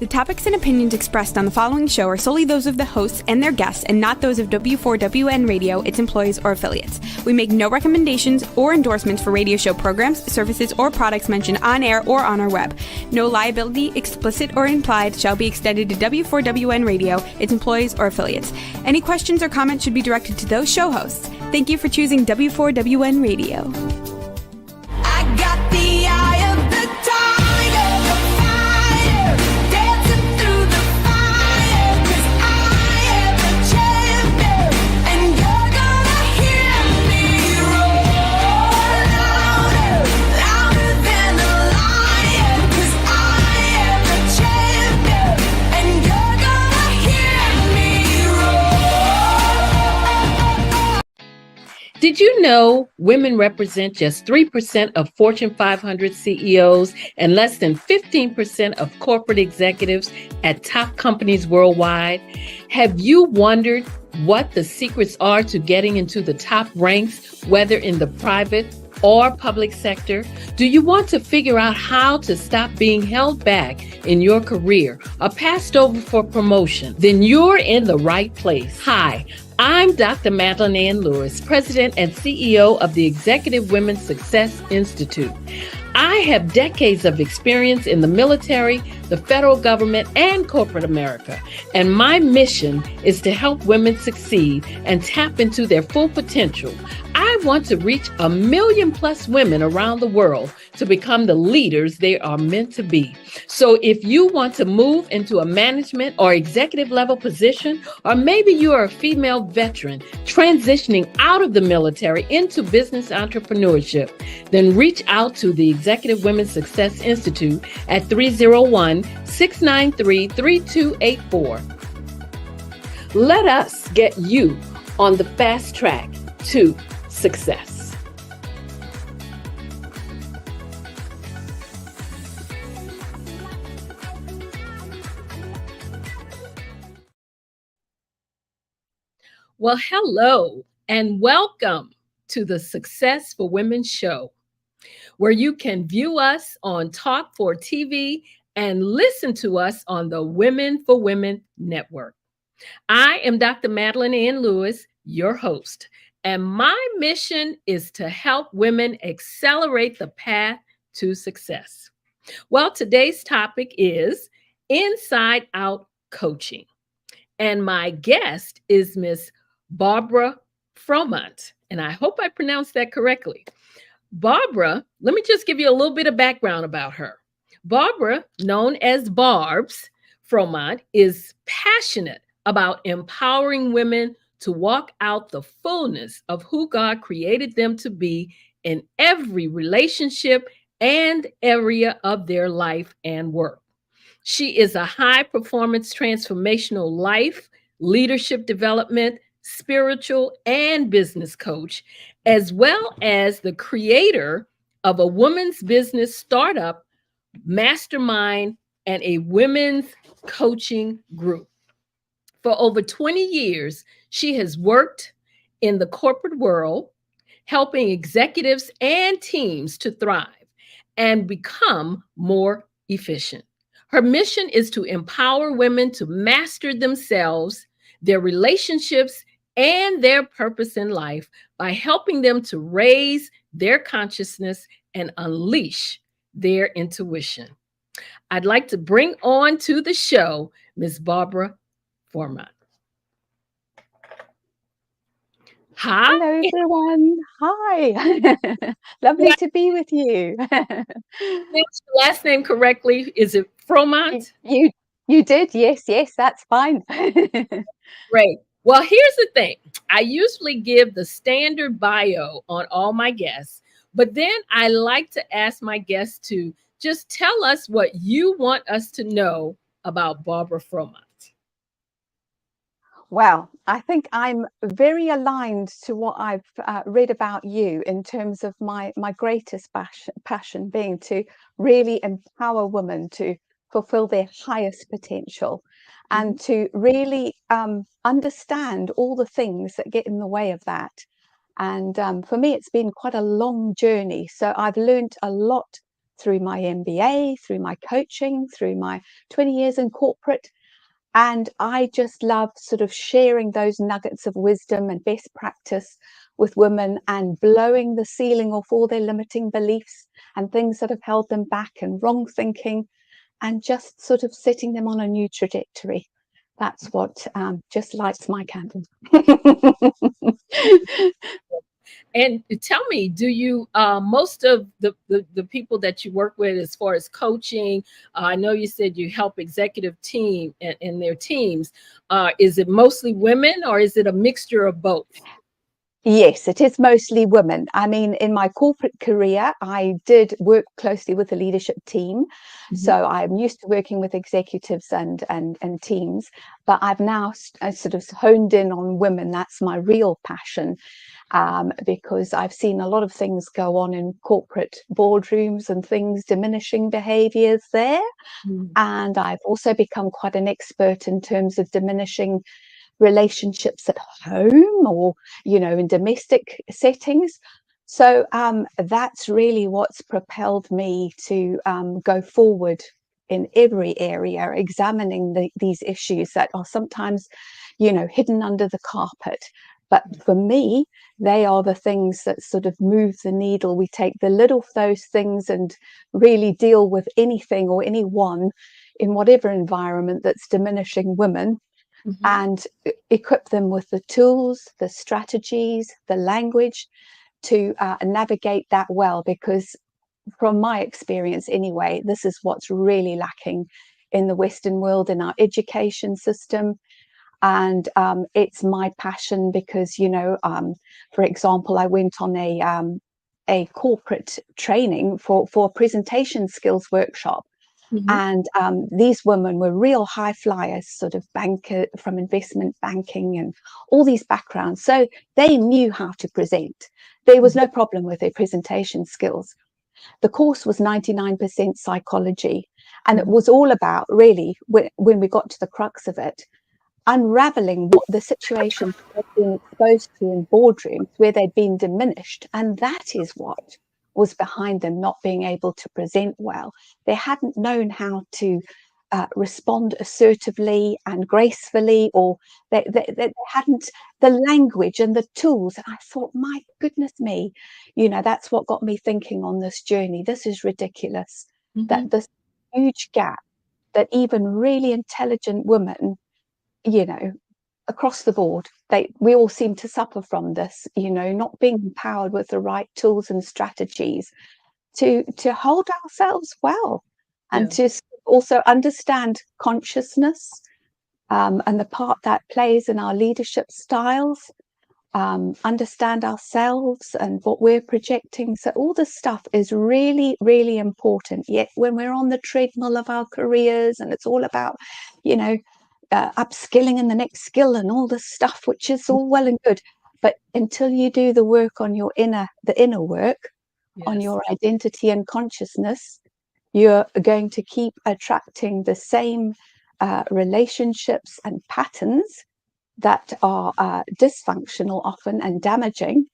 The topics and opinions expressed on the following show are solely those of the hosts and their guests and not those of W4WN Radio, its employees, or affiliates. We make no recommendations or endorsements for radio show programs, services, or products mentioned on air or on our web. No liability, explicit or implied, shall be extended to W4WN Radio, its employees, or affiliates. Any questions or comments should be directed to those show hosts. Thank you for choosing W4WN Radio. I got the eye of the tiger, the fire, dancing through the fire, 'cause I am the champion, and you're gonna hear me roar louder, louder than a lion, 'cause I am the champion, and you're gonna hear me roar. Did you know women represent just 3% of Fortune 500 CEOs and less than 15% of corporate executives at top companies worldwide? Have you wondered what the secrets are to getting into the top ranks, whether in the private or public sector? Do you want to figure out how to stop being held back in your career or passed over for promotion? Then you're in the right place. Hi, I'm Dr. Madeline Ann Lewis, President and CEO of the Executive Women's Success Institute. I have decades of experience in the military, the federal government, and corporate America, and my mission is to help women succeed and tap into their full potential. I want to reach 1 million plus women around the world to become the leaders they are meant to be. So if you want to move into a management or executive level position, or maybe you are a female veteran transitioning out of the military into business entrepreneurship, then reach out to the Executive Women's Success Institute at 301-693-3284. Let us get you on the fast track to success. Well, hello and welcome to the Success for Women show, where you can view us on Talk for TV and listen to us on the Women for Women Network. I am Dr. Madeline Ann Lewis, your host, and my mission is to help women accelerate the path to success. Well, today's topic is Inside Out Coaching, and my guest is Miss Barbara Fromont, and I hope I pronounced that correctly. Barbara, let me just give you a little bit of background about her. Barbara, known as Barbs Fromont, is passionate about empowering women to walk out the fullness of who God created them to be in every relationship and area of their life and work. She is a high-performance transformational life, leadership development, spiritual, and business coach, as well as the creator of a women's business startup, mastermind, and a women's coaching group. For over 20 years, she has worked in the corporate world, helping executives and teams to thrive and become more efficient. Her mission is to empower women to master themselves, their relationships, and their purpose in life by helping them to raise their consciousness and unleash their intuition. I'd like to bring on to the show Ms. Barbara Fromont. Hi. Hello, everyone. Hi. Lovely to be with you. Pronounced your last name correctly. Is it Fromont? You did. Yes, that's fine. Great. Well, here's the thing. I usually give the standard bio on all my guests, but then I like to ask my guests to just tell us what you want us to know about Barbara Fromont. Well, I think I'm very aligned to what I've read about you in terms of my greatest passion being to really empower women to fulfill their highest potential and to really understand all the things that get in the way of that. And for me, it's been quite a long journey. So I've learned a lot through my MBA, through my coaching, through my 20 years in corporate. And I just love sort of sharing those nuggets of wisdom and best practice with women and blowing the ceiling off all their limiting beliefs and things that have held them back and wrong thinking, and just sort of setting them on a new trajectory. That's what just lights my candle. And tell me, do you most of the people that you work with as far as coaching, I know you said you help executive team and their teams. Is it mostly women or is it a mixture of both? Yes, it is mostly women. I mean, in my corporate career, I did work closely with the leadership team. So I'm used to working with executives and teams, but I've now sort of honed in on women. That's my real passion, because I've seen a lot of things go on in corporate boardrooms and things diminishing behaviors there. Mhm. And I've also become quite an expert in terms of diminishing relationships at home or, you know, in domestic settings. So that's really what's propelled me to go forward in every area, examining these issues that are sometimes, you know, hidden under the carpet. But for me, they are the things that sort of move the needle. We take the lid off those things and really deal with anything or anyone in whatever environment that's diminishing women, Mhm. and equip them with the tools, the strategies, the language to navigate that well. Because from my experience anyway, this is what's really lacking in the Western world, in our education system. And it's my passion because, you know, for example, I went on a corporate training for a presentation skills workshop. Mhm. And these women were real high flyers, sort of banker from investment banking and all these backgrounds. So they knew how to present. There was no problem with their presentation skills. The course was 99% psychology. And it Mhm. was all about, really, when we got to the crux of it, unraveling what the situations they'd been exposed to in boardrooms where they'd been diminished. And that is what was behind them not being able to present well. They hadn't known how to respond assertively and gracefully, or they hadn't the language and the tools. And I thought, my goodness me, you know, that's what got me thinking on this journey. This is ridiculous, that Mhm. this huge gap that even really intelligent women, you know, across the board, we all seem to suffer from this, you know, not being empowered with the right tools and strategies to hold ourselves well, and Yeah. to also understand consciousness, and the part that plays in our leadership styles, understand ourselves and what we're projecting. So all this stuff is really, really important. Yet when we're on the treadmill of our careers and it's all about, you know, upskilling and the next skill and all this stuff, which is all well and good, but until you do the work on the inner work on Yes. your identity and consciousness, you're going to keep attracting the same relationships and patterns that are dysfunctional often and damaging.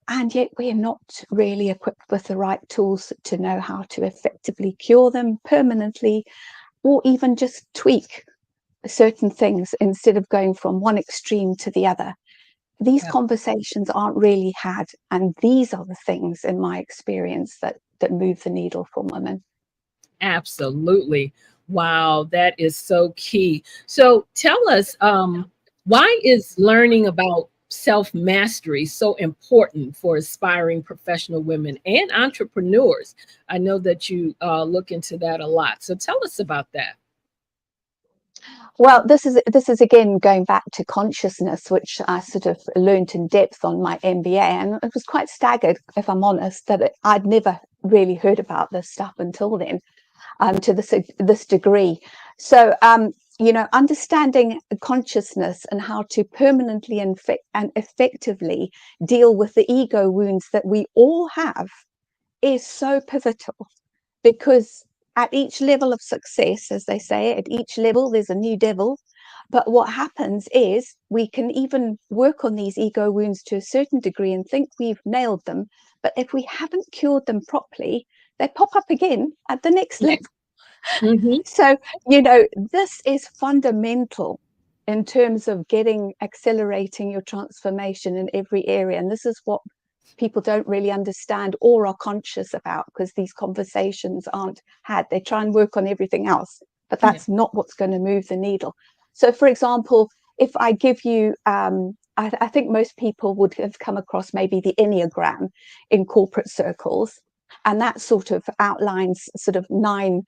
And yet we're not really equipped with the right tools to know how to effectively cure them permanently, or even just tweak certain things instead of going from one extreme to the other. These Yeah. conversations aren't really had, and these are the things, in my experience, that move the needle for women. Absolutely. Wow, that is so key. So tell us, why is learning about self mastery so important for aspiring professional women and entrepreneurs? I know that you look into that a lot. So tell us about that. Well, this is again going back to consciousness, which I sort of learned in depth on my MBA, and I was quite staggered, if I'm honest, that I'd never really heard about this stuff until then, to this degree. So, you know, understanding consciousness and how to permanently and effectively deal with the ego wounds that we all have is so pivotal, because at each level of success, as they say, at each level there's a new devil. But what happens is we can even work on these ego wounds to a certain degree and think we've nailed them. But if we haven't cured them properly, they pop up again at the next level. Mhm. So, this is fundamental in terms of accelerating your transformation in every area. And this is what people don't really understand or are conscious about, because these conversations aren't had. They try and work on everything else, but that's not what's going to move the needle. So, for example, if I give you, I think most people would have come across maybe the Enneagram in corporate circles, and that sort of outlines sort of 9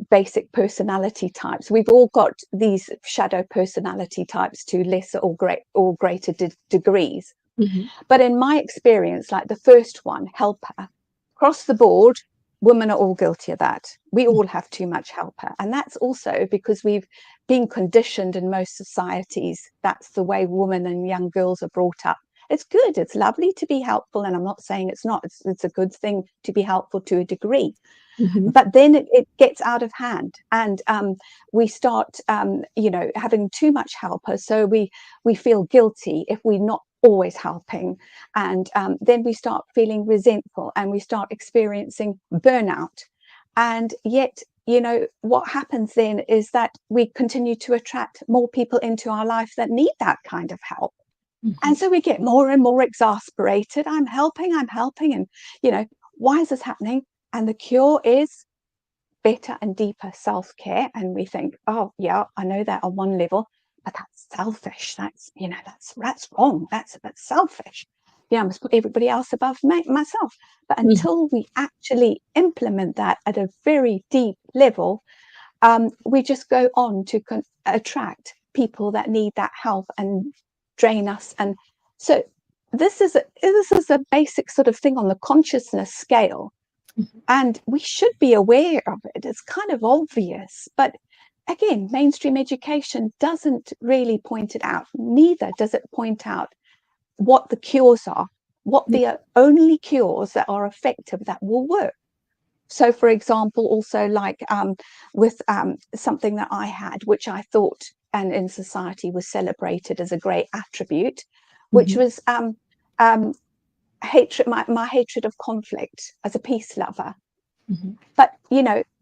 basic personality types. We've all got these shadow personality types to lesser or greater degrees. Mhm. But in my experience, like the first one, helper, across the board, women are all guilty of that. We all have too much helper. And that's also because we've been conditioned in most societies. That's the way women and young girls are brought up. It's good. It's lovely to be helpful. And I'm not saying it's not. It's a good thing to be helpful to a degree. Mhm. But then it gets out of hand, and we start, having too much helper. So we feel guilty if we're not always helping, and then we start feeling resentful, and we start experiencing burnout. And yet, what happens then is that we continue to attract more people into our life that need that kind of help. And so we get more and more exasperated. I'm helping, and why is this happening? And the cure is better and deeper self-care. And we think, oh yeah, I know that on one level, but that's selfish. That's wrong. That's selfish. Yeah, I must put everybody else above myself. But until we actually implement that at a very deep level, we just go on to attract people that need that help and drain us. And so this is a basic sort of thing on the consciousness scale. And we should be aware of it. It's kind of obvious. But again, mainstream education doesn't really point it out. Neither does it point out what the cures are, what the only cures that are effective that will work. So, for example, also like with something that I had, which I thought and in society was celebrated as a great attribute, which was hatred, my hatred of conflict as a peace lover. But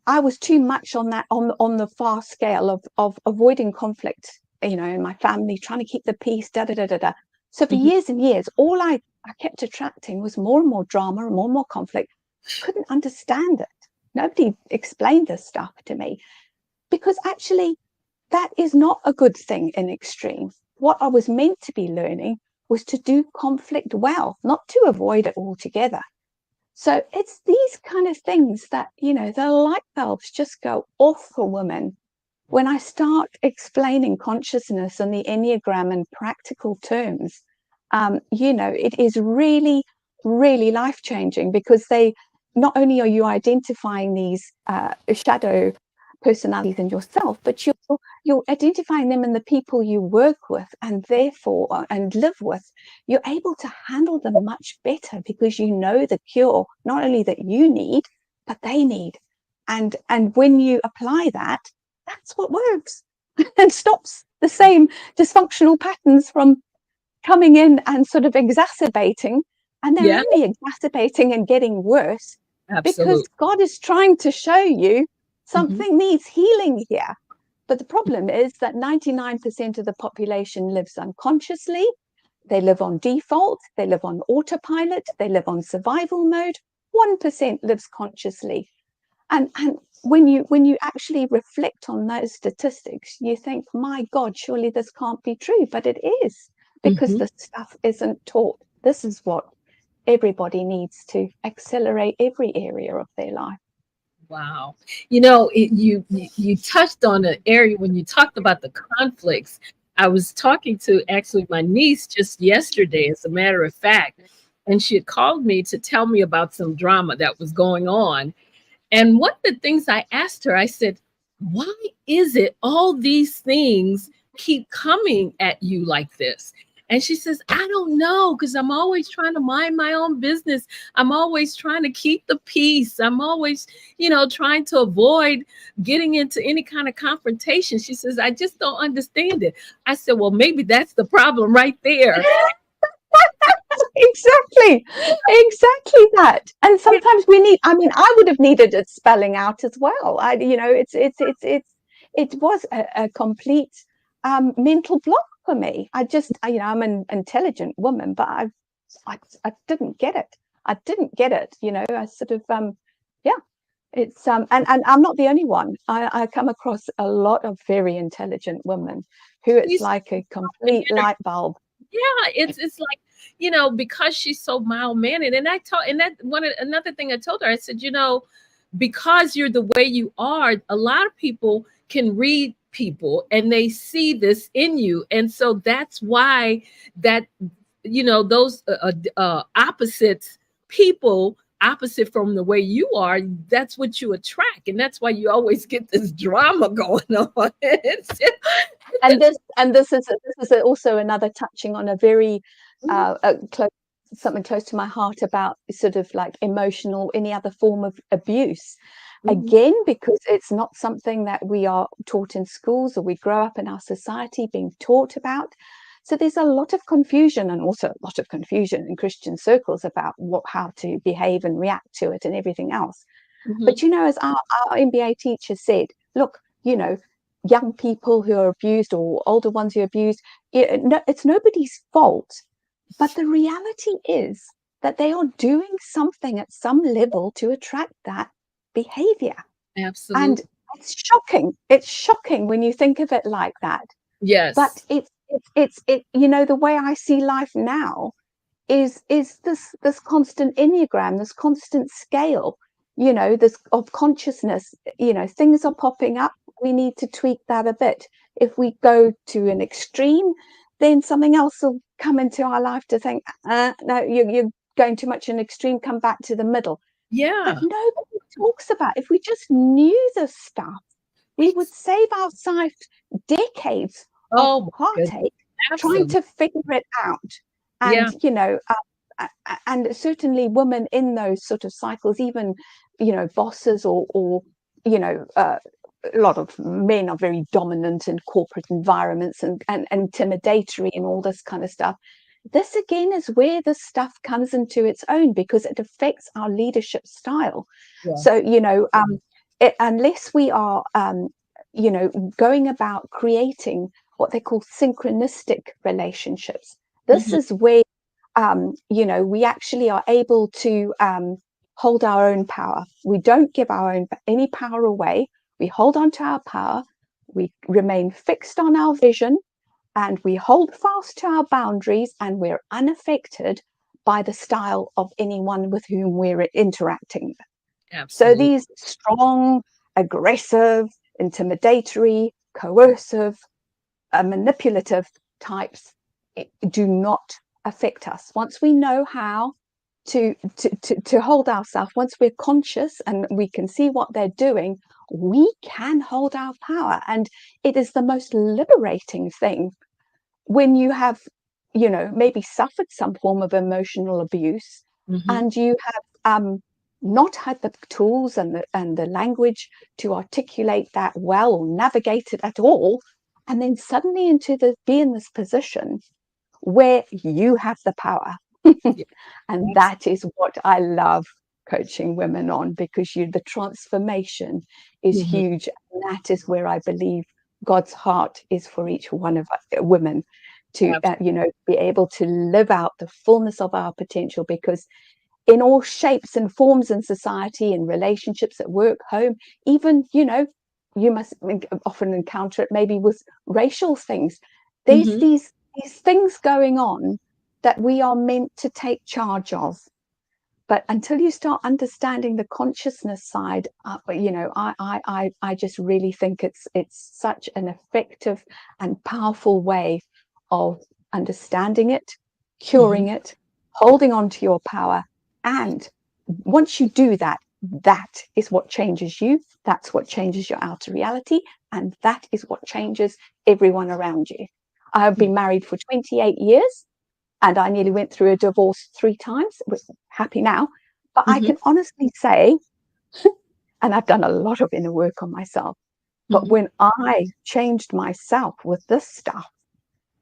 I was too much on that on the far scale of avoiding conflict, in my family, trying to keep the peace, da da da da da. So for years and years, all I kept attracting was more and more drama and more conflict. Couldn't understand it. Nobody explained this stuff to me, because actually that is not a good thing in extreme. What I was meant to be learning was to do conflict well, not to avoid it altogether. So it's these kind of things that, the light bulbs just go off for women when I start explaining consciousness and the Enneagram in practical terms. It is really, really life-changing, because not only are you identifying these shadow personalities in yourself, but you're identifying them in the people you work with, and therefore and live with. You're able to handle them much better, because you know the cure, not only that you need, but they need. And when you apply that, that's what works and stops the same dysfunctional patterns from coming in and sort of exacerbating. And they're Yeah, only exacerbating and getting worse because absolutely. God is trying to show you Mhm. something needs healing here. But the problem is that 99% of the population lives unconsciously. They live on default. They live on autopilot. They live on survival mode. 1% lives consciously. And when you actually reflect on those statistics, you think, my God, surely this can't be true. But it is, because Mhm. this stuff isn't taught. This is what everybody needs to accelerate every area of their life. Wow. You touched on an area when you talked about the conflicts. I was talking to actually my niece just yesterday, as a matter of fact, and she had called me to tell me about some drama that was going on. And one of the things I asked her, I said, why is it all these things keep coming at you like this? And she says, I don't know, because I'm always trying to mind my own business. I'm always trying to keep the peace. I'm always, trying to avoid getting into any kind of confrontation. She says, I just don't understand it. I said, well, maybe that's the problem right there. Exactly, exactly that. And sometimes we need, I mean, I would have needed it spelling out as well. It was a complete mental block for me. I'm an intelligent woman, but I didn't get it. I didn't get it. I sort of, yeah, it's, and I'm not the only one. I come across a lot of very intelligent women who it's She's like a complete light bulb. yeah, it's like, because she's so mild mannered. And I told, and that another thing I told her, I said, because you're the way you are, a lot of people can read people and they see this in you. And so that's why that, those opposites, people opposite from the way you are, that's what you attract. And that's why you always get this drama going on. And this is also another touching on a very close, something close to my heart about sort of like emotional, any other form of abuse. Mhm. Again, because it's not something that we are taught in schools or we grow up in our society being taught about. So there's a lot of confusion, and also a lot of confusion in Christian circles about how to behave and react to it and everything else. Mhm. But as our MBA teacher said, look, young people who are abused or older ones who are abused, it's nobody's fault. But the reality is that they are doing something at some level to attract that behavior. And Absolutely. it's shocking. It's shocking when you think of it like that. But Yes. the way I see life now is this constant enneagram, this constant scale, this of consciousness. Things are popping up. We need to tweak that a bit. If we go to an extreme, then something else will come into our life to think, no, you're going too much in extreme, come back to the middle. But Yeah. nobody talks about, if we just knew this stuff, we would save ourselves decades of Oh my goodness. heartache trying Absolutely. to figure it out. Yeah. And and certainly women in those sort of cycles, even bosses or a lot of men are very dominant in corporate environments and intimidatory and all this kind of stuff. This again is where this stuff comes into its own, because it affects our leadership style. Yeah. So unless we are going about creating what they call synchronistic relationships, this Mhm. is where we actually are able to hold our own power. We don't give any power away. We hold on to our power. We remain fixed on our vision, and we hold fast to our boundaries, and we're unaffected by the style of anyone with whom we're interacting. So Absolutely. these strong, aggressive, intimidatory, coercive, manipulative types do not affect us. Once we know how to hold ourselves, once we're conscious and we can see what they're doing, we can hold our power. And it is the most liberating thing when you have, maybe suffered some form of emotional abuse, Mhm. and you have not had the tools and the language to articulate that well or navigate it at all, and then suddenly be in this position where you have the power. Yeah. And Abs- that is what I love coaching women on, because the transformation is mhm. huge. And that is where I believe God's heart is for each one of women to, Abs- be able to live out the fullness of our potential. Because in all shapes and forms in society, in relationships, at work, home, even, you must often encounter it maybe with racial things. There's mhm. these things going on that we are meant to take charge of. But until you start understanding the consciousness side, I just really think it's such an effective and powerful way of understanding it, Mhm. curing it, holding on to your power. And once you do that, that is what changes you. That's what changes your outer reality. And that is what changes everyone around you. I've been married for 28 years, and I nearly went through a divorce 3 times. We're happy now. But I Mhm. can honestly say, and I've done a lot of inner work on myself, but Mhm. when I changed myself with this stuff,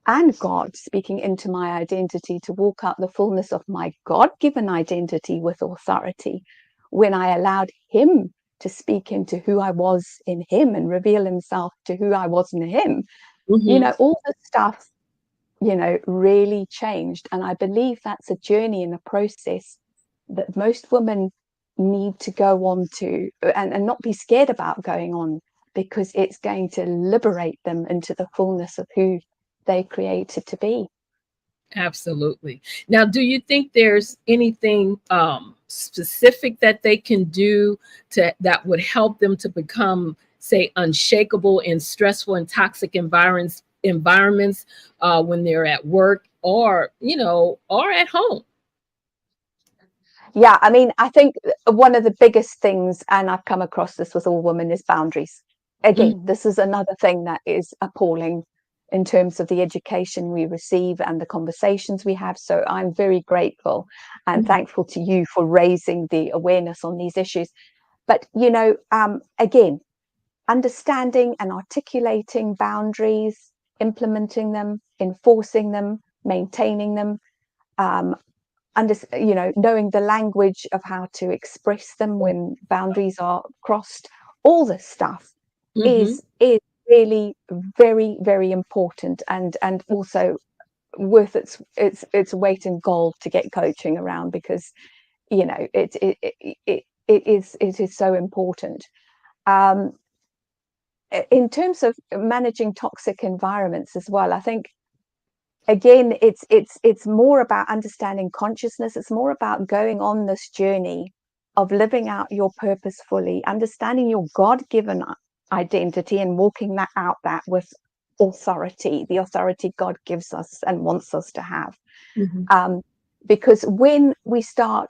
and God, speaking into my identity to walk out the fullness of my God-given identity with authority, when I allowed him to speak into who I was in him and reveal himself to who I was in him, you know, all the stuff, you know, really changed. And I believe that's a journey and a process that most women need to go on to, and not be scared about going on, because it's going to liberate them into the fullness of who they created to be. Absolutely. Now, do you think there's anything specific that they can do to that would help them to become, say, unshakable in stressful and toxic environments when they're at work, or or at home? Yeah, I mean, I think one of the biggest things, and I've come across this with all women, is boundaries. Mhm, Again, this is another thing that is appalling in terms of the education we receive and the conversations we have. So I'm very grateful and mhm, thankful to you for raising the awareness on these issues. But, you know, again, understanding and articulating boundaries, implementing them, enforcing them, maintaining them, um, you know, knowing the language of how to express them when boundaries are crossed, all this stuff mhm. is really very, very important, and also worth its weight in gold to get coaching around, because you know it is so important. um in terms of managing toxic environments as well, I think again it's more about understanding consciousness. It's more about going on this journey of living out your purpose fully, understanding your God-given identity and walking that out, that with authority, the authority God gives us and wants us to have. Mhm. um, because when we start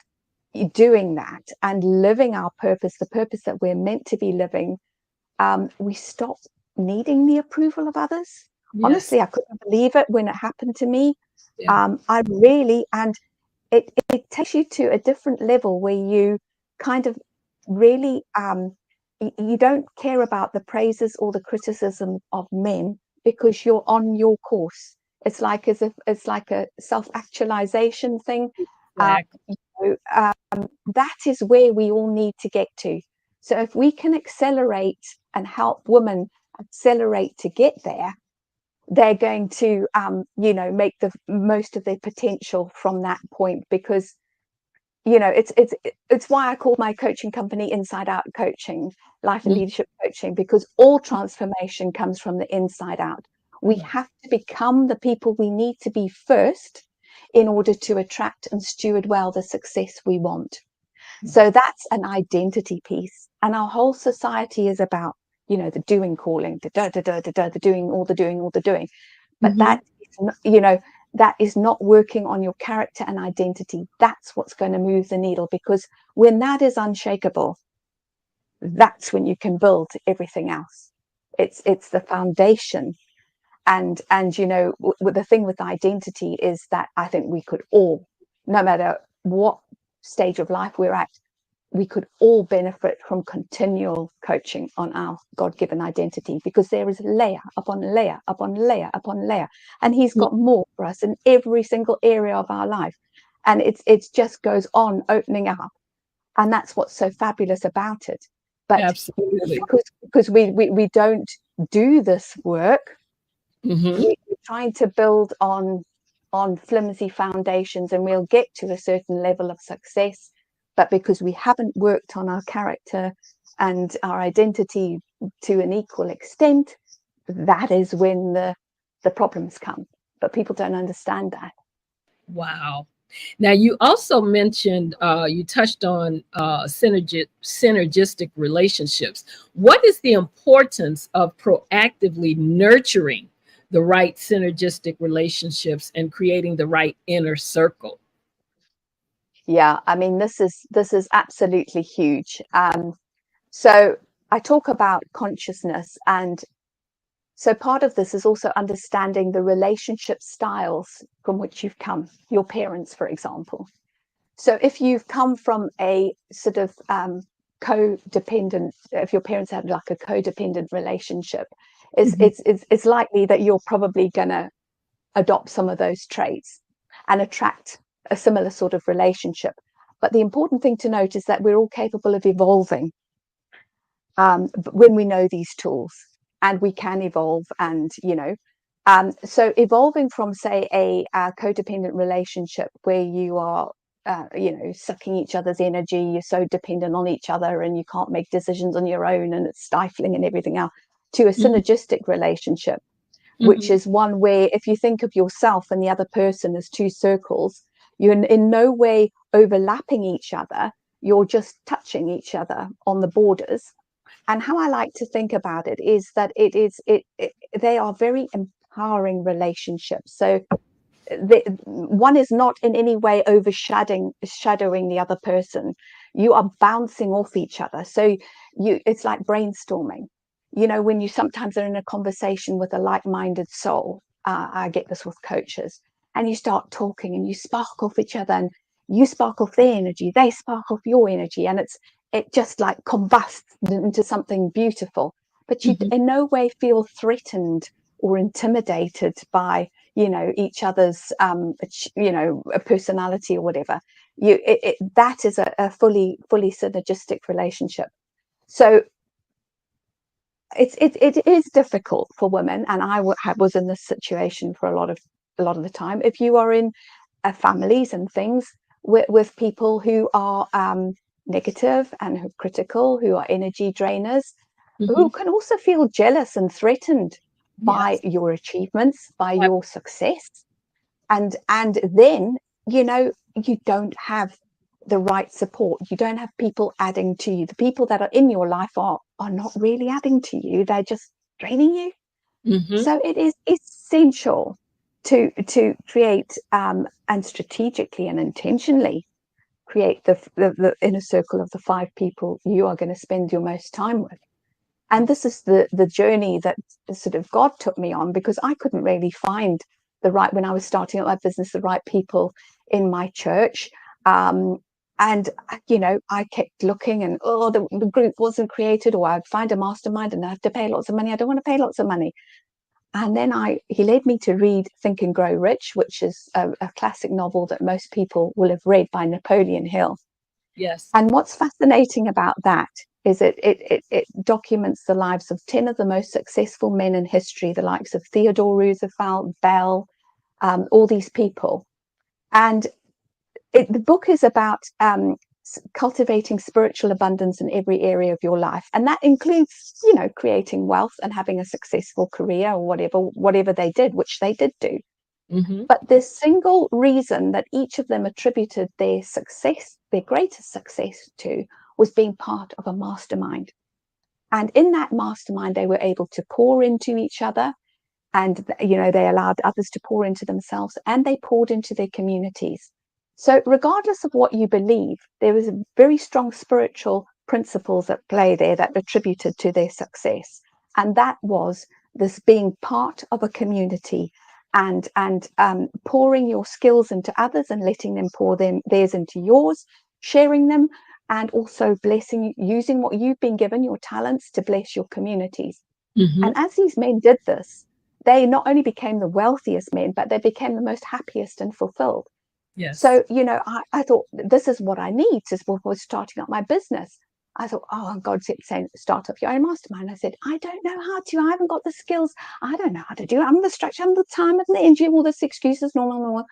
doing that and living our purpose, the purpose that we're meant to be living, we stop needing the approval of others. Yes. Honestly, I couldn't believe it when it happened to me. Yeah. I really, and it takes you to a different level where you kind of really, you don't care about the praises or the criticism of men, because you're on your course. It's like as if it's like a self-actualization thing. Uh, Exactly. so, that is where we all need to get to. So if we can accelerate and help women accelerate to get there, they're going to, you know, make the most of their potential from that point. Because you know it's why I call my coaching company Inside Out Coaching, life and Mhm. leadership coaching, because all transformation comes from the inside out. We Right. have to become the people we need to be first in order to attract and steward well the success we want. Right. So that's an identity piece. And our whole society is about, you know, the doing calling, the da da da da da, the doing, all the doing, all the doing. But Mhm. that is not, you know, that is not working on your character and identity. That's what's going to move the needle, because when that is unshakable, that's when you can build everything else. It's the foundation. And you know, the thing with identity is that I think we could all, no matter what stage of life we're at, we could all benefit from continual coaching on our God-given identity, because there is layer upon layer upon layer upon layer, and he's got more for us in every single area of our life. And it just goes on opening up, and that's what's so fabulous about it. But Absolutely. because we don't do this work, Mhm. we're trying to build on flimsy foundations, and we'll get to a certain level of success, but because we haven't worked on our character and our identity to an equal extent, that is when the problems come. But people don't understand that. Wow. Now, you also mentioned, you touched on synergistic relationships. What is the importance of proactively nurturing the right synergistic relationships and creating the right inner circle? Yeah, I mean, this is absolutely huge. So I talk about consciousness, and so part of this is also understanding the relationship styles from which you've come, your parents, for example. So if you've come from a sort of codependent, if your parents had like a codependent relationship, Mhm. it's likely that you're probably gonna adopt some of those traits and attract a similar sort of relationship. But the important thing to note is that we're all capable of evolving when we know these tools, and we can evolve. And so evolving from, say, a codependent relationship where you are sucking each other's energy, you're so dependent on each other and you can't make decisions on your own and it's stifling and everything else, to a synergistic relationship, which is one where, if you think of yourself and the other person as two circles, you're in no way overlapping each other, you're just touching each other on the borders. And how I like to think about it is that they are very empowering relationships. So one is not in any way overshadowing the other person. You are bouncing off each other. So it's like brainstorming. When you sometimes are in a conversation with a like-minded soul, I get this with coaches, and you start talking and you spark off each other, and you spark off their energy, they spark off your energy, and it just like combusts into something beautiful. But you in no way feel threatened or intimidated by each other's a personality or whatever. That is a fully synergistic relationship. So it is difficult for women, and I was in this situation for a lot of the time. If you are in families and things with people who are negative and who are critical, who are energy drainers, who can also feel jealous and threatened by your achievements, by your success, and then you don't have the right support. You don't have people adding to you. The people that are in your life are not really adding to you, they're just draining you. So it is essential to create and strategically and intentionally create the inner circle of the 5 people you are going to spend your most time with. And this is the journey that sort of God took me on, because I couldn't really find when I was starting up my business, the right people in my church. And I kept looking, and the group wasn't created, or I'd find a mastermind and I have to pay lots of money. I don't want to pay lots of money. And then he led me to read Think and Grow Rich, which is a classic novel that most people will have read, by Napoleon Hill. Yes. And what's fascinating about that is it documents the lives of 10 of the most successful men in history, the likes of Theodore Roosevelt, Bell, all these people. And the book is about cultivating spiritual abundance in every area of your life. And that includes, creating wealth and having a successful career, or whatever they did, which they did do. But the single reason that each of them attributed their success, their greatest success, to, was being part of a mastermind. And in that mastermind, they were able to pour into each other, and they allowed others to pour into themselves, and they poured into their communities. So regardless of what you believe, there was a very strong spiritual principles at play there that attributed to their success. And that was this being part of a community, and pouring your skills into others and letting them pour theirs into yours, sharing them, and also blessing, using what you've been given, your talents, to bless your communities. And as these men did this, they not only became the wealthiest men, but they became the most happiest and fulfilled. Yes. So, I thought, this is what I need for starting up my business. I thought, and God kept saying, start up your own mastermind. I said, I don't know how to. I haven't got the skills. I don't know how to do it. I'm the structure, I'm the time, and the energy, all this excuses, normal.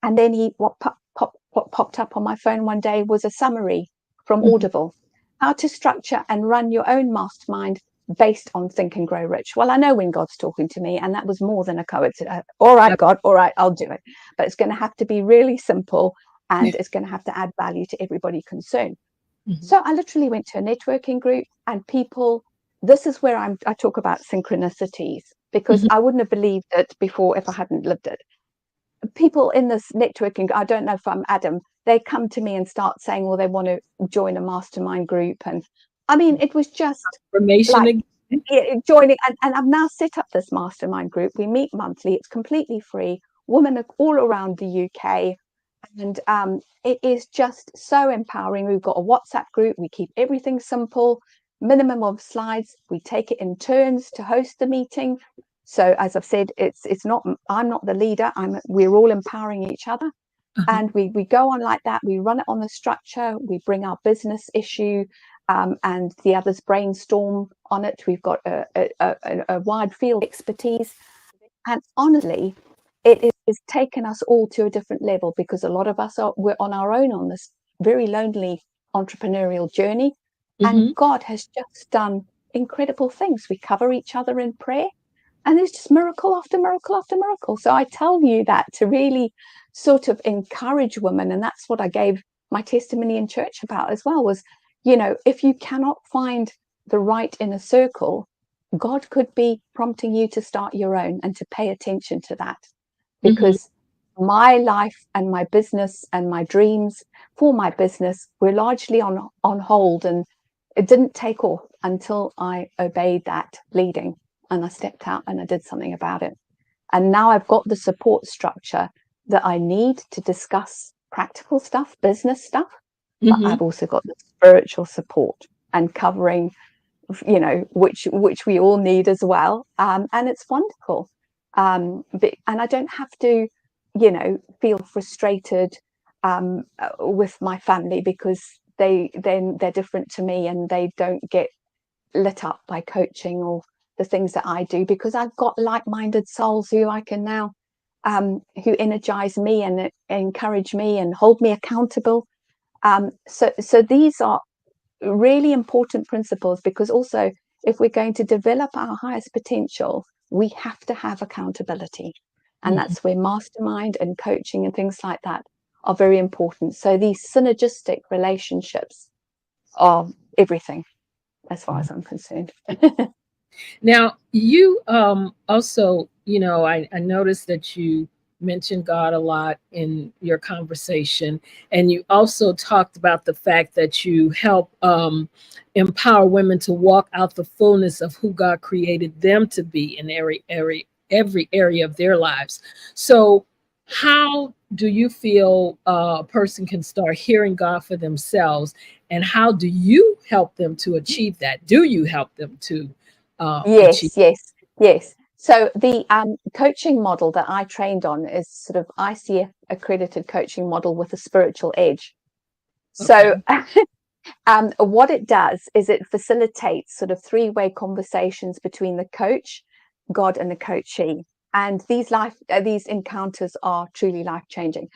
And then what popped up on my phone one day was a summary from Audible, how to structure and run your own mastermind based on Think and Grow Rich. Well, I know when God's talking to me, and that was more than a coincidence. All right, God, all right, I'll do it. But it's going to have to be really simple, and it's going to have to add value to everybody concerned. So I literally went to a networking group, and people, this is where I talk about synchronicities, because I wouldn't have believed it before if I hadn't lived it. People in this networking, I don't know if I'm Adam, they come to me and start saying, well, they want to join a mastermind group. And I mean, it was just like joining. And I've now set up this mastermind group. We meet monthly. It's completely free. Women all around the UK. And it is just so empowering. We've got a WhatsApp group. We keep everything simple, minimum of slides. We take it in turns to host the meeting. So as I've said, it's not, I'm not the leader. We're all empowering each other. And we go on like that. We run it on the structure. We bring our business issue, and the others brainstorm on it. We've got a wide field expertise. And honestly, it has taken us all to a different level, because a lot of us we're on our own on this very lonely entrepreneurial journey. And God has just done incredible things. We cover each other in prayer, and there's just miracle after miracle after miracle. So I tell you that to really sort of encourage women. And that's what I gave my testimony in church about as well, was, if you cannot find the right inner circle, God could be prompting you to start your own, and to pay attention to that. Because my life and my business and my dreams for my business were largely on hold, and it didn't take off until I obeyed that leading, and I stepped out and I did something about it. And now I've got the support structure that I need to discuss practical stuff, business stuff, but I've also got the spiritual support and covering, which we all need as well. And it's wonderful. And I don't have to, feel frustrated with my family, because they're different to me, and they don't get lit up by coaching or the things that I do, because I've got like-minded souls who I can now who energize me and encourage me and hold me accountable. So these are really important principles, because also, if we're going to develop our highest potential, we have to have accountability. And that's where mastermind and coaching and things like that are very important. So these synergistic relationships are everything, as far as I'm concerned. Now, you also, I noticed that you mentioned God a lot in your conversation, and you also talked about the fact that you help empower women to walk out the fullness of who God created them to be in every area of their lives. So, how do you feel a person can start hearing God for themselves, and how do you help them to achieve that? Do you help them to achieve? Yes. So the coaching model that I trained on is sort of ICF accredited coaching model with a spiritual edge. So what it does is it facilitates sort of three-way conversations between the coach, God, and the coachee. And these encounters are truly life-changing.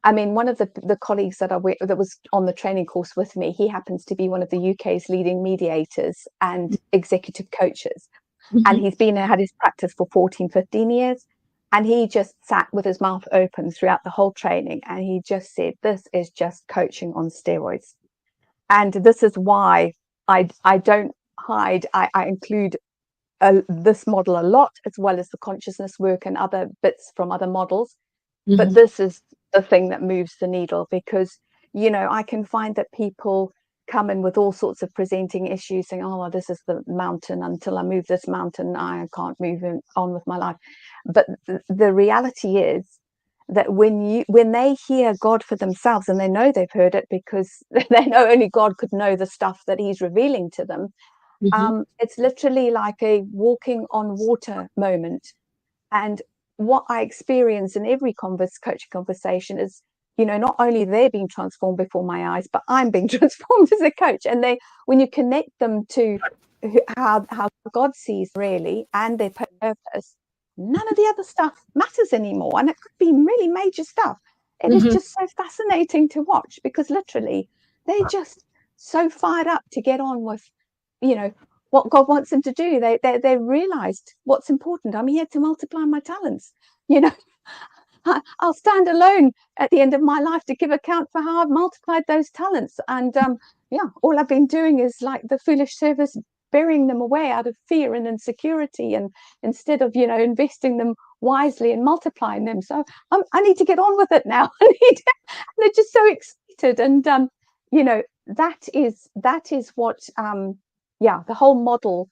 I mean, one of the colleagues that was on the training course with me, he happens to be one of the UK's leading mediators and executive coaches. And he's had his practice for 14-15 years. And he just sat with his mouth open throughout the whole training. And he just said, this is just coaching on steroids. And this is why I don't hide. I include this model a lot, as well as the consciousness work and other bits from other models. But this is the thing that moves the needle, because, I can find that people come in with all sorts of presenting issues, saying, oh, well, this is the mountain. Until I move this mountain, I can't move on with my life. But the reality is that when they hear God for themselves, and they know they've heard it, because they know only God could know the stuff that he's revealing to them, it's literally like a walking on water moment. And what I experience in every coaching conversation is, not only they're being transformed before my eyes, but I'm being transformed as a coach. And when you connect them to how God sees really, and their purpose, none of the other stuff matters anymore. And it could be really major stuff. It is just so fascinating to watch, because literally they're just so fired up to get on with, what God wants them to do. They realized what's important. I'm here to multiply my talents. I'll stand alone at the end of my life to give account for how I've multiplied those talents. And all I've been doing is like the foolish servants, burying them away out of fear and insecurity, and instead of investing them wisely and multiplying them. So I need to get on with it now. They're just so excited. And that is what the whole model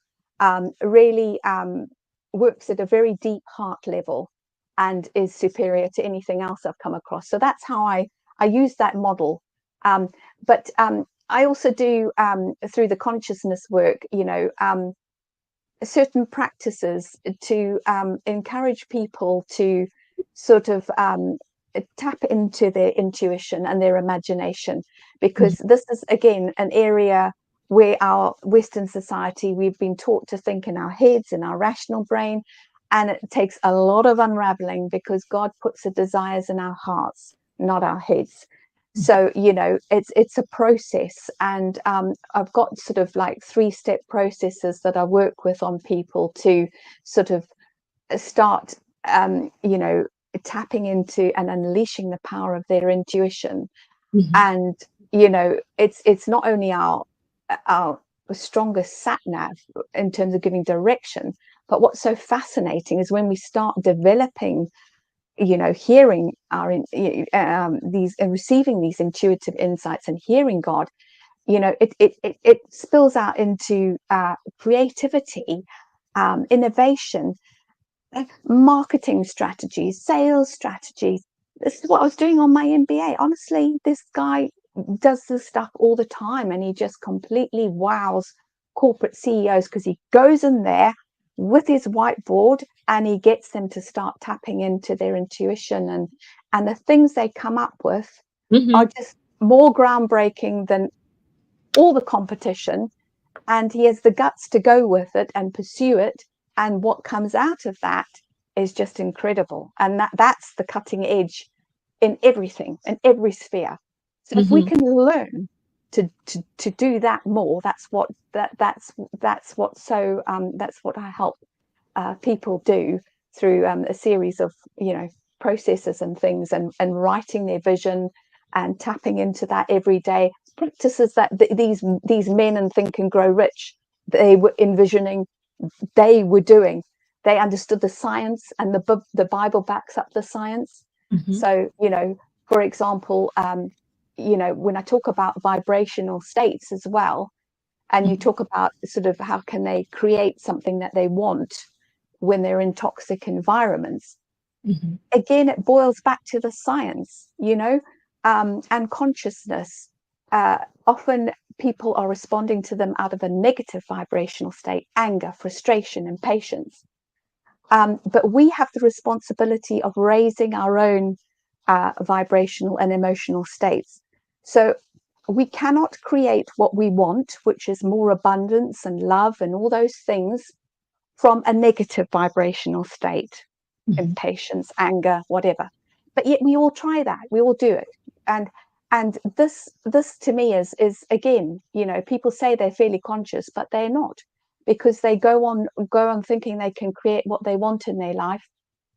really works at a very deep heart level, and is superior to anything else I've come across. So that's how I use that model. But I also do, through the consciousness work, certain practices to encourage people to sort of tap into their intuition and their imagination, because this is again an area where our Western society, we've been taught to think in our heads, in our rational brain, and it takes a lot of unraveling, because God puts the desires in our hearts, not our heads. So it's a process, and I've got sort of like 3-step processes that I work with on people to sort of start tapping into and unleashing the power of their intuition. And it's not only our strongest sat nav in terms of giving direction, but what's so fascinating is when we start developing, hearing our these and receiving these intuitive insights and hearing God, it spills out into creativity, innovation, marketing strategies, sales strategies. This is what I was doing on my MBA. Honestly, this guy does this stuff all the time, and he just completely wows corporate CEOs, because he goes in there with his whiteboard and he gets them to start tapping into their intuition, and the things they come up with are just more groundbreaking than all the competition, and he has the guts to go with it and pursue it, and what comes out of that is just incredible. And that's the cutting edge in everything, in every sphere. So if we can learn to do that more, that's what I help people do through a series of processes and things, and writing their vision and tapping into that every day. Practices that these men in Think and Grow Rich, they were envisioning, they were doing. They understood the science, and the Bible backs up the science. So for example, when I talk about vibrational states as well, and you talk about sort of how can they create something that they want when they're in toxic environments, again it boils back to the science, and consciousness. Often people are responding to them out of a negative vibrational state: anger, frustration, impatience. But we have the responsibility of raising our own vibrational and emotional states. So we cannot create what we want, which is more abundance and love and all those things, from a negative vibrational state, impatience, anger, whatever. But yet we all try that, we all do it. And this to me is again, people say they're fairly conscious, but they're not, because they go on thinking they can create what they want in their life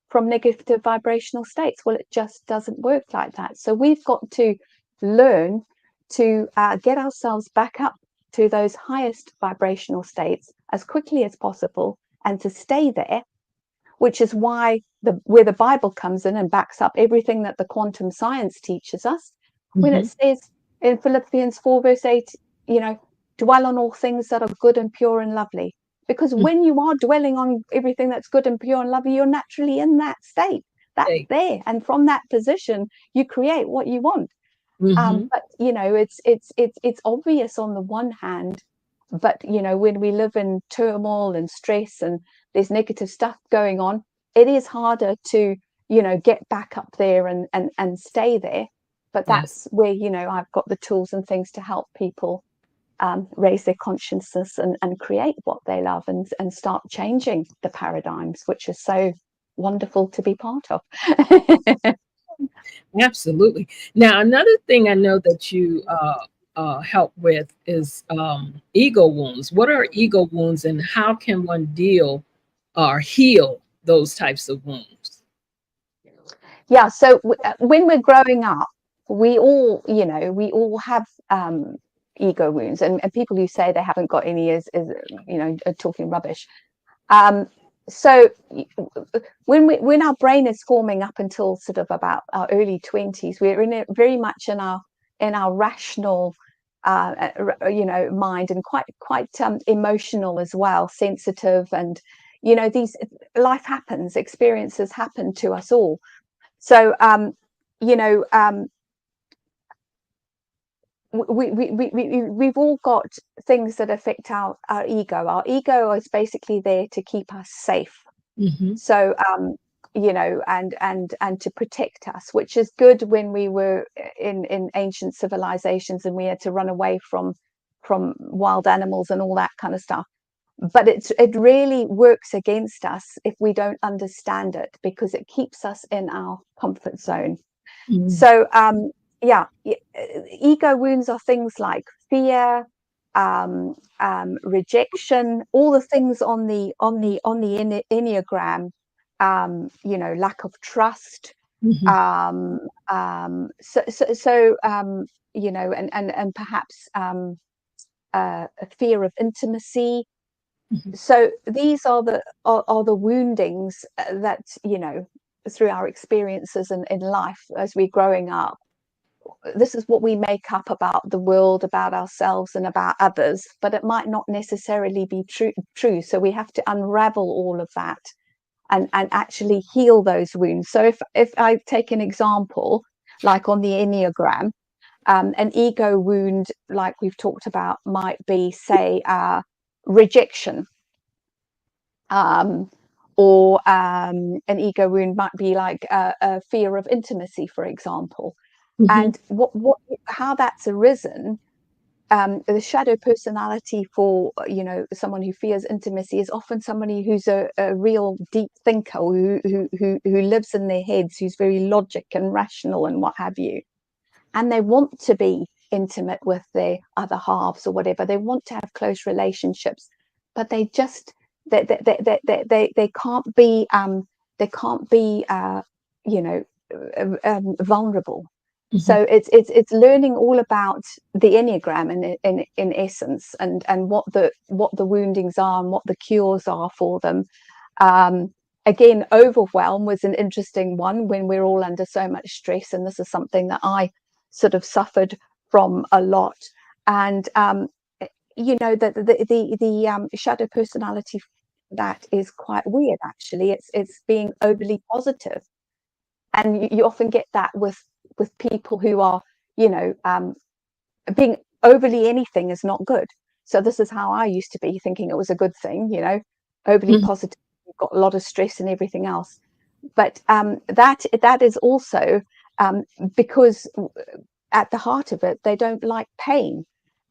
from negative vibrational states. Well, it just doesn't work like that. So we've got to learn to get ourselves back up to those highest vibrational states as quickly as possible, and to stay there, which is why where the Bible comes in and backs up everything that the quantum science teaches us, when it says in Philippians 4 verse 8, dwell on all things that are good and pure and lovely. Because when you are dwelling on everything that's good and pure and lovely, you're naturally in that state. That's there, and from that position you create what you want. But it's obvious on the one hand, but when we live in turmoil and stress and there's negative stuff going on, it is harder to get back up there and stay there. But that's where I've got the tools and things to help people raise their consciousness and create what they love, and start changing the paradigms, which is so wonderful to be part of. Absolutely. Now, another thing I know that you help with is ego wounds. What are ego wounds, and how can one deal or heal those types of wounds? Yeah, so when we're growing up, we all have ego wounds, and people who say they haven't got any is are talking rubbish. So when our brain is forming up until sort of about our early 20s, we're very much in our rational mind, and quite emotional as well, sensitive, and these life happens, experiences happen to us all. So we've all got things that affect our ego. Our ego is basically there to keep us safe. Mm-hmm. So, you know, and to protect us, which is good when we were in ancient civilizations and we had to run away from wild animals and all that kind of stuff. But it really works against us if we don't understand it, because it keeps us in our comfort zone. Mm-hmm. So yeah, ego wounds are things like fear, rejection, all the things on the Enneagram, you know, lack of trust, Mm-hmm. so you know, and perhaps a fear of intimacy. Mm-hmm. So these are the woundings that, you know, through our experiences in life as we're growing up, this is what we make up about the world, about ourselves and about others, but it might not necessarily be true. So we have to unravel all of that and actually heal those wounds. So if I take an example, like on the Enneagram, an ego wound, like we've talked about, might be, say, rejection, or an ego wound might be like a fear of intimacy, for example. Mm-hmm. And how that's arisen, the shadow personality for, you know, someone who fears intimacy is often somebody who's a real deep thinker, who lives in their heads, who's very logic and rational and what have you, and they want to be intimate with their other halves or whatever. They want to have close relationships, but they just they can't be you know, vulnerable. Mm-hmm. So it's learning all about the Enneagram in essence, and what the woundings are and what the cures are for them. Again, overwhelm was an interesting one when we're all under so much stress, and this is something that I sort of suffered from a lot. And you know, the shadow personality, that is quite weird actually. It's being overly positive, and you often get that with people who are, you know, being overly anything is not good. So this is how I used to be, thinking it was a good thing, you know, overly Mm-hmm. positive, got a lot of stress and everything else. But that is also because at the heart of it, they don't like pain.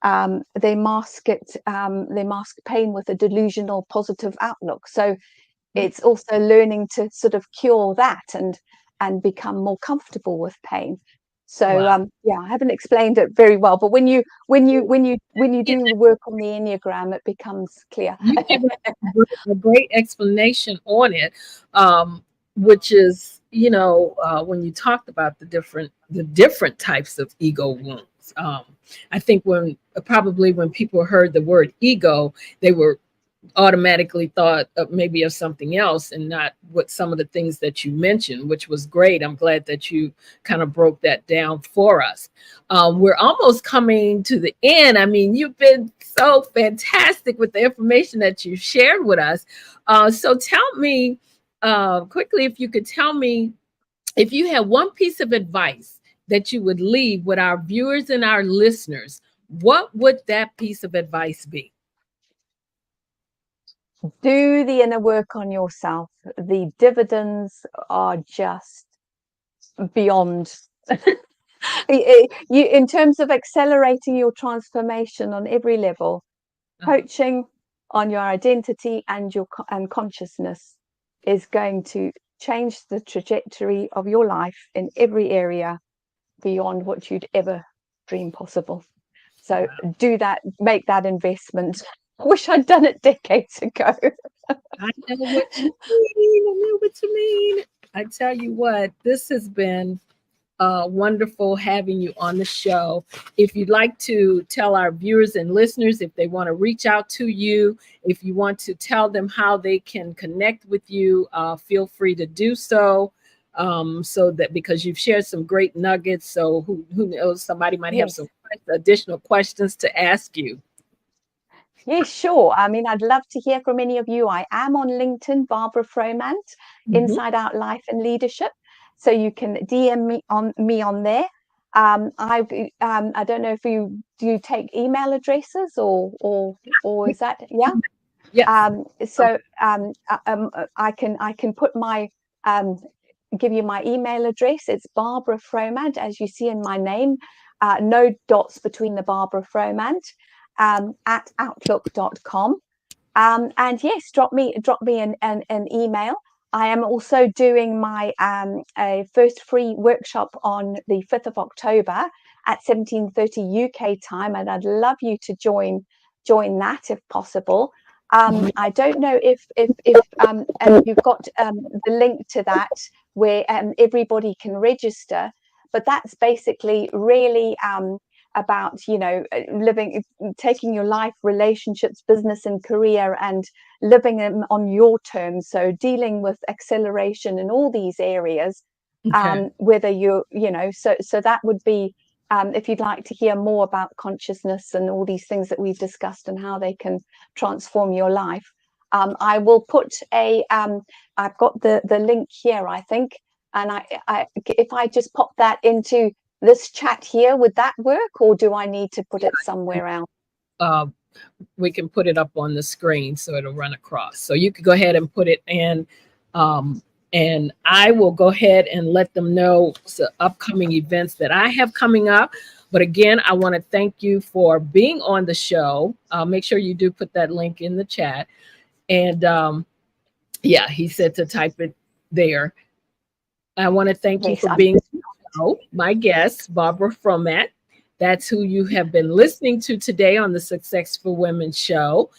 They mask it. They mask pain with a delusional positive outlook. So it's also learning to sort of cure that and become more comfortable with pain. So Wow. yeah, I haven't explained it very well, but when you do the work on the Enneagram, it becomes clear. You gave us a great explanation on it, which is, you know, when you talked about the different types of ego wounds. I think when people heard the word ego, they were automatically thought of maybe of something else and not what some of the things that you mentioned, which was great. I'm glad that you kind of broke that down for us. We're almost coming to the end. I mean, you've been so fantastic with the information that you shared with us. So tell me quickly, if you could tell me, if you had one piece of advice that you would leave with our viewers and our listeners, what would that piece of advice be? Do the inner work on yourself. The dividends are just beyond. In terms of accelerating your transformation on every level, coaching on your identity and your consciousness is going to change the trajectory of your life in every area beyond what you'd ever dream possible. So Wow. do that, make that investment. I wish I'd done it decades ago. I know what you mean. I know what you mean. I tell you what, this has been wonderful having you on the show. If you'd like to tell our viewers and listeners, if they want to reach out to you, if you want to tell them how they can connect with you, feel free to do so. So that, because you've shared some great nuggets, so who knows, somebody might have Yes. some additional questions to ask you. Yes, sure. I mean, I'd love to hear from any of you. I am on LinkedIn, Barbara Frohmant, Mhm. Inside Out Life and Leadership. So you can DM me on there. I don't know if do you take email addresses or is that, yeah? Yes. I can put my give you my email address. It's Barbara Fromand, as you see in my name, no dots between the Barbara Fromand, at outlook.com. And yes, drop me an email. I am also doing my a first free workshop on the 5th of October at 17:30 UK time, and I'd love you to join that if possible. I don't know if you've got the link to that where everybody can register, but that's basically really about living, taking your life, relationships, business and career, and living them on your terms. So dealing with acceleration in all these areas, Okay. whether so that would be, if you'd like to hear more about consciousness and all these things that we've discussed and how they can transform your life, I will put I've got the link here, I think, and if I just pop that into this chat here, would that work, or do I need to put it somewhere else? Uh, we can put it up on the screen so it'll run across. So you could go ahead and put it in, and I will go ahead and let them know the upcoming events that I have coming up. But again, I want to thank you for being on the show. Make sure you do put that link in the chat. And yeah, he said to type it there. I want to thank you Yes, for being my guest, Barbara Fromet. That's who you have been listening to today on the Successful Women Show.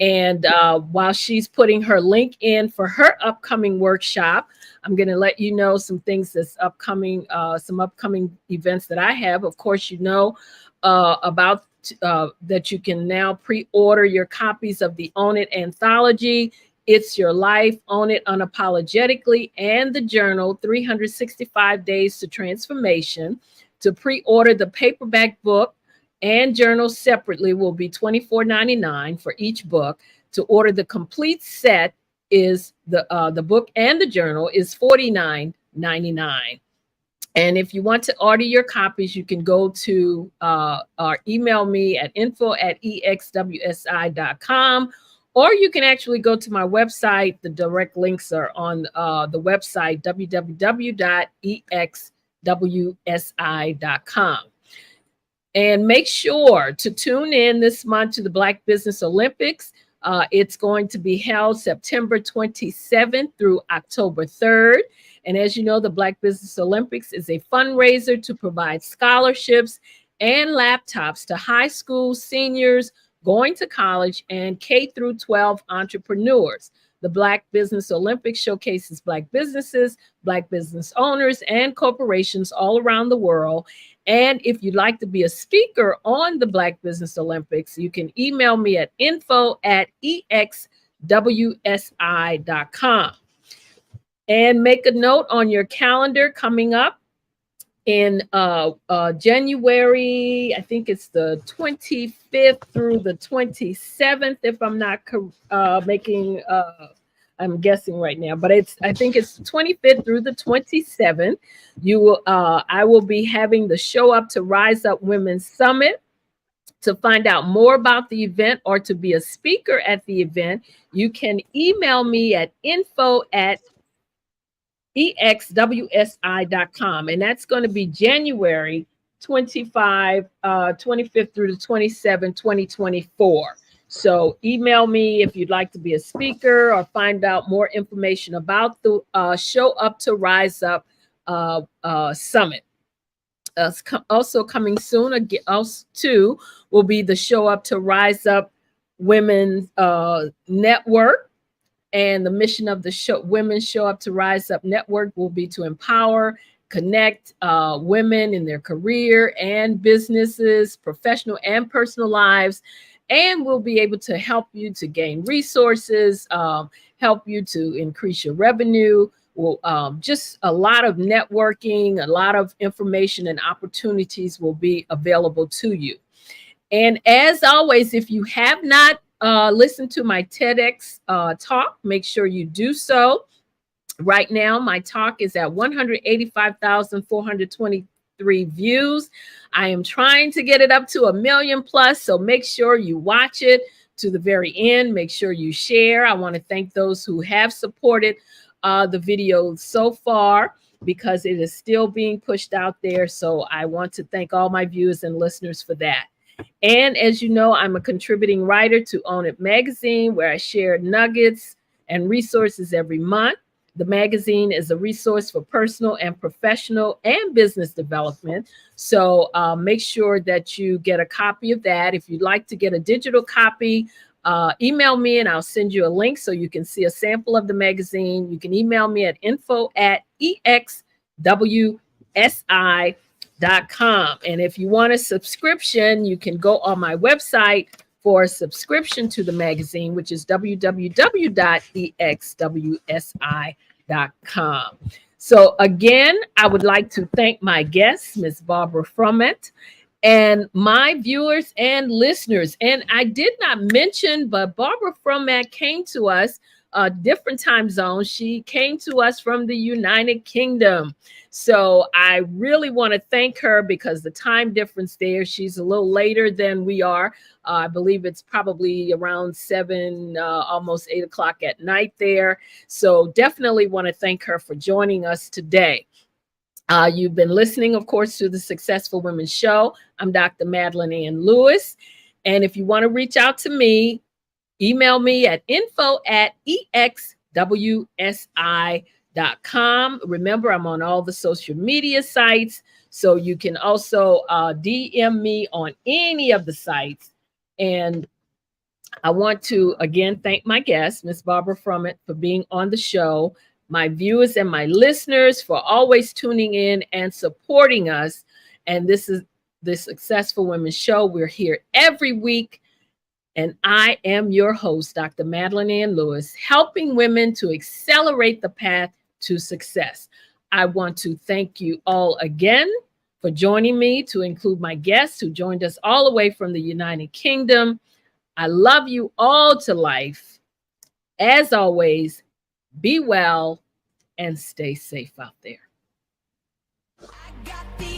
And while she's putting her link in for her upcoming workshop, I'm going to let you know some things that's upcoming, some upcoming events that I have. Of course, you know about that you can now pre-order your copies of the Own It anthology. It's Your Life, Own It Unapologetically, and the journal, 365 Days to Transformation. To pre-order the paperback book and journal separately will be $24.99 for each book. To order the complete set is the book and the journal is $49.99. And if you want to order your copies, you can go to or email me at info@exwsi.com, or you can actually go to my website. The direct links are on the website, www.exwsi.com. And make sure to tune in this month to the Black Business Olympics. It's going to be held September 27th through October 3rd. And as you know, the Black Business Olympics is a fundraiser to provide scholarships and laptops to high school seniors going to college and K through 12 entrepreneurs. The Black Business Olympics showcases Black businesses, Black business owners, and corporations all around the world. And if you'd like to be a speaker on the Black Business Olympics, you can email me at info@exwsi.com. And make a note on your calendar coming up in January. I think it's the 25th through the 27th, if I'm not making I'm guessing right now, but I think it's the 25th through the 27th. I will be having the Show Up to Rise Up Women's Summit. To find out more about the event or to be a speaker at the event, you can email me at info@exwsi.com, and that's going to be January 25th through the 27th, 2024. So email me if you'd like to be a speaker or find out more information about the Show Up to Rise Up Summit. Also coming soon, again, also too, will be the Show Up to Rise Up Women's Network. And the mission of the Women Show Up to Rise Up Network will be to empower, connect women in their career and businesses, professional and personal lives. And we'll be able to help you to gain resources, help you to increase your revenue. Well, just a lot of networking, a lot of information and opportunities will be available to you. And as always, if you have not listened to my TEDx talk, make sure you do so. Right now, my talk is at 185,420 1,053 views. I am trying to get it up to 1 million plus, so make sure you watch it to the very end. Make sure you share. I want to thank those who have supported the video so far, because it is still being pushed out there. So I want to thank all my viewers and listeners for that. And as you know, I'm a contributing writer to Own It magazine, where I share nuggets and resources every month. The magazine is a resource for personal and professional and business development. So make sure that you get a copy of that. If you'd like to get a digital copy, email me and I'll send you a link so you can see a sample of the magazine. You can email me at info@exwsi.com. And if you want a subscription, you can go on my website for a subscription to the magazine, which is www.exwsi.com. So again, I would like to thank my guest, Ms. Barbara Froment, and my viewers and listeners. And I did not mention, but Barbara Froment came to us different time zones. She came to us from the United Kingdom. So I really want to thank her, because the time difference there, she's a little later than we are. I believe it's probably around 7, almost 8 o'clock at night there. So definitely want to thank her for joining us today. You've been listening, of course, to the Successful Women Show. I'm Dr. Madeline Ann Lewis. And if you want to reach out to me, email me at info@exwsi.com. Remember, I'm on all the social media sites, so you can also DM me on any of the sites. And I want to again thank my guest, Ms. Barbara Froment, for being on the show, my viewers and my listeners for always tuning in and supporting us. And this is the Successful Women Show. We're here every week. And I am your host, Dr. Madeline Ann Lewis, helping women to accelerate the path to success. I want to thank you all again for joining me, to include my guests who joined us all the way from the United Kingdom. I love you all to life. As always, be well and stay safe out there. I got the